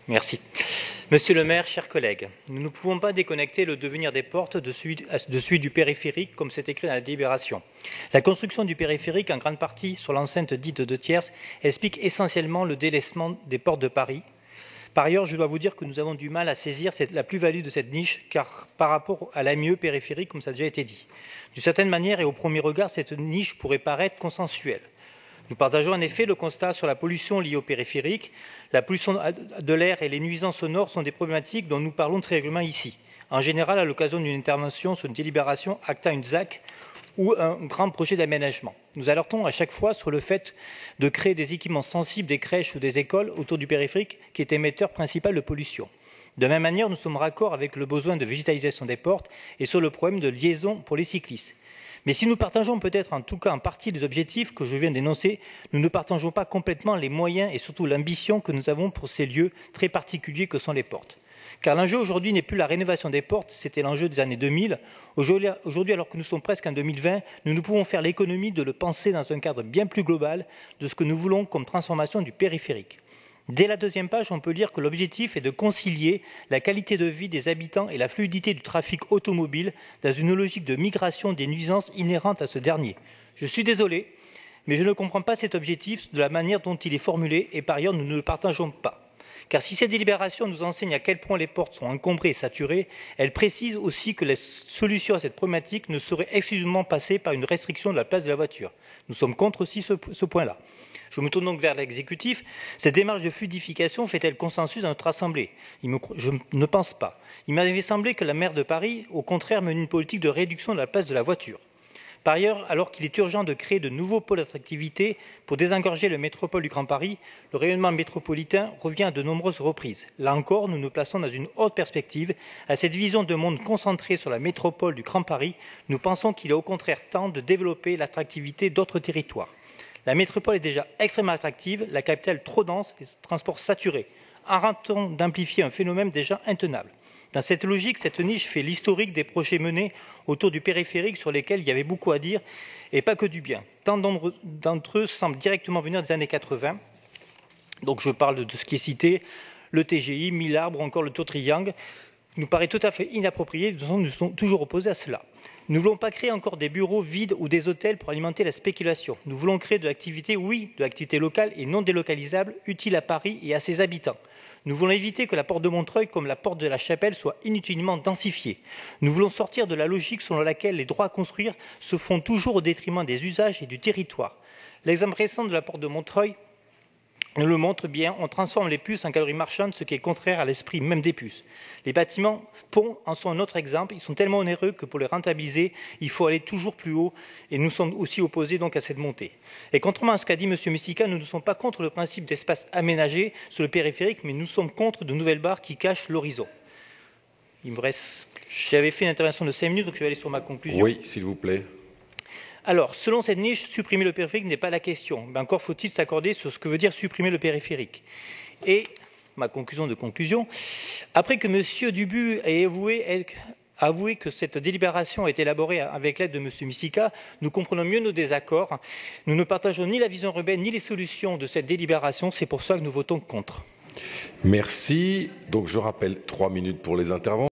Merci. Monsieur le maire, chers collègues, nous ne pouvons pas déconnecter le devenir des portes de celui du périphérique, comme c'est écrit dans la délibération. La construction du périphérique, en grande partie sur l'enceinte dite de Thiers, explique essentiellement le délaissement des portes de Paris. Par ailleurs, je dois vous dire que nous avons du mal à saisir la plus-value de cette niche, car par rapport à l'AMIE périphérique, comme ça a déjà été dit. D'une certaine manière et au premier regard, cette niche pourrait paraître consensuelle. Nous partageons en effet le constat sur la pollution liée au périphérique. La pollution de l'air et les nuisances sonores sont des problématiques dont nous parlons très régulièrement ici. En général, à l'occasion d'une intervention sur une délibération actant une ZAC ou un grand projet d'aménagement. Nous alertons à chaque fois sur le fait de créer des équipements sensibles des crèches ou des écoles autour du périphérique qui est émetteur principal de pollution. De même manière, nous sommes raccords avec le besoin de végétalisation des portes et sur le problème de liaison pour les cyclistes. Mais si nous partageons peut-être en tout cas en partie les objectifs que je viens d'énoncer, nous ne partageons pas complètement les moyens et surtout l'ambition que nous avons pour ces lieux très particuliers que sont les portes. Car l'enjeu aujourd'hui n'est plus la rénovation des portes, c'était l'enjeu des années 2000. Aujourd'hui, alors que nous sommes presque en 2020, nous ne pouvons faire l'économie de le penser dans un cadre bien plus global de ce que nous voulons comme transformation du périphérique. Dès la deuxième page, on peut lire que l'objectif est de concilier la qualité de vie des habitants et la fluidité du trafic automobile dans une logique de migration des nuisances inhérentes à ce dernier. Je suis désolé, mais je ne comprends pas cet objectif de la manière dont il est formulé et par ailleurs nous ne le partageons pas. Car si cette délibération nous enseigne à quel point les portes sont encombrées et saturées, elle précise aussi que la solution à cette problématique ne saurait exclusivement passer par une restriction de la place de la voiture. Nous sommes contre aussi ce point-là. Je me tourne donc vers l'exécutif. Cette démarche de fluidification fait-elle consensus dans notre Assemblée ? Je ne pense pas. Il m'avait semblé que la maire de Paris, au contraire, mène une politique de réduction de la place de la voiture. Par ailleurs, alors qu'il est urgent de créer de nouveaux pôles d'attractivité pour désengorger le métropole du Grand Paris, le rayonnement métropolitain revient à de nombreuses reprises. Là encore, nous nous plaçons dans une haute perspective. À cette vision de monde concentrée sur la métropole du Grand Paris, nous pensons qu'il est au contraire temps de développer l'attractivité d'autres territoires. La métropole est déjà extrêmement attractive, la capitale trop dense, les transports saturés. Arrêtons d'amplifier un phénomène déjà intenable. Dans cette logique, cette niche fait l'historique des projets menés autour du périphérique sur lesquels il y avait beaucoup à dire, et pas que du bien. Tant d'entre eux semblent directement venir des années 80. Donc je parle de ce qui est cité, le TGI, 1000 arbres ou encore le Tour Triangle, nous paraît tout à fait inapproprié, nous sommes toujours opposés à cela. Nous ne voulons pas créer encore des bureaux vides ou des hôtels pour alimenter la spéculation. Nous voulons créer de l'activité, oui, de l'activité locale et non délocalisable, utile à Paris et à ses habitants. Nous voulons éviter que la porte de Montreuil, comme la porte de la Chapelle, soit inutilement densifiée. Nous voulons sortir de la logique selon laquelle les droits à construire se font toujours au détriment des usages et du territoire. L'exemple récent de la porte de Montreuil nous le montre bien, on transforme les puces en calories marchandes, ce qui est contraire à l'esprit même des puces. Les bâtiments ponts en sont un autre exemple. Ils sont tellement onéreux que pour les rentabiliser, il faut aller toujours plus haut. Et nous sommes aussi opposés donc à cette montée. Et contrairement à ce qu'a dit M. Mussika, nous ne sommes pas contre le principe d'espace aménagé sur le périphérique, mais nous sommes contre de nouvelles barres qui cachent l'horizon. J'avais fait une intervention de 5 minutes, donc je vais aller sur ma conclusion. Oui, s'il vous plaît. Alors, selon cette niche, supprimer le périphérique n'est pas la question. Mais encore faut-il s'accorder sur ce que veut dire supprimer le périphérique. Et ma conclusion de conclusion, après que M. Dubu ait avoué que cette délibération est élaborée avec l'aide de M. Mussika, nous comprenons mieux nos désaccords. Nous ne partageons ni la vision urbaine ni les solutions de cette délibération. C'est pour ça que nous votons contre. Merci. Donc je rappelle 3 minutes pour les interventions.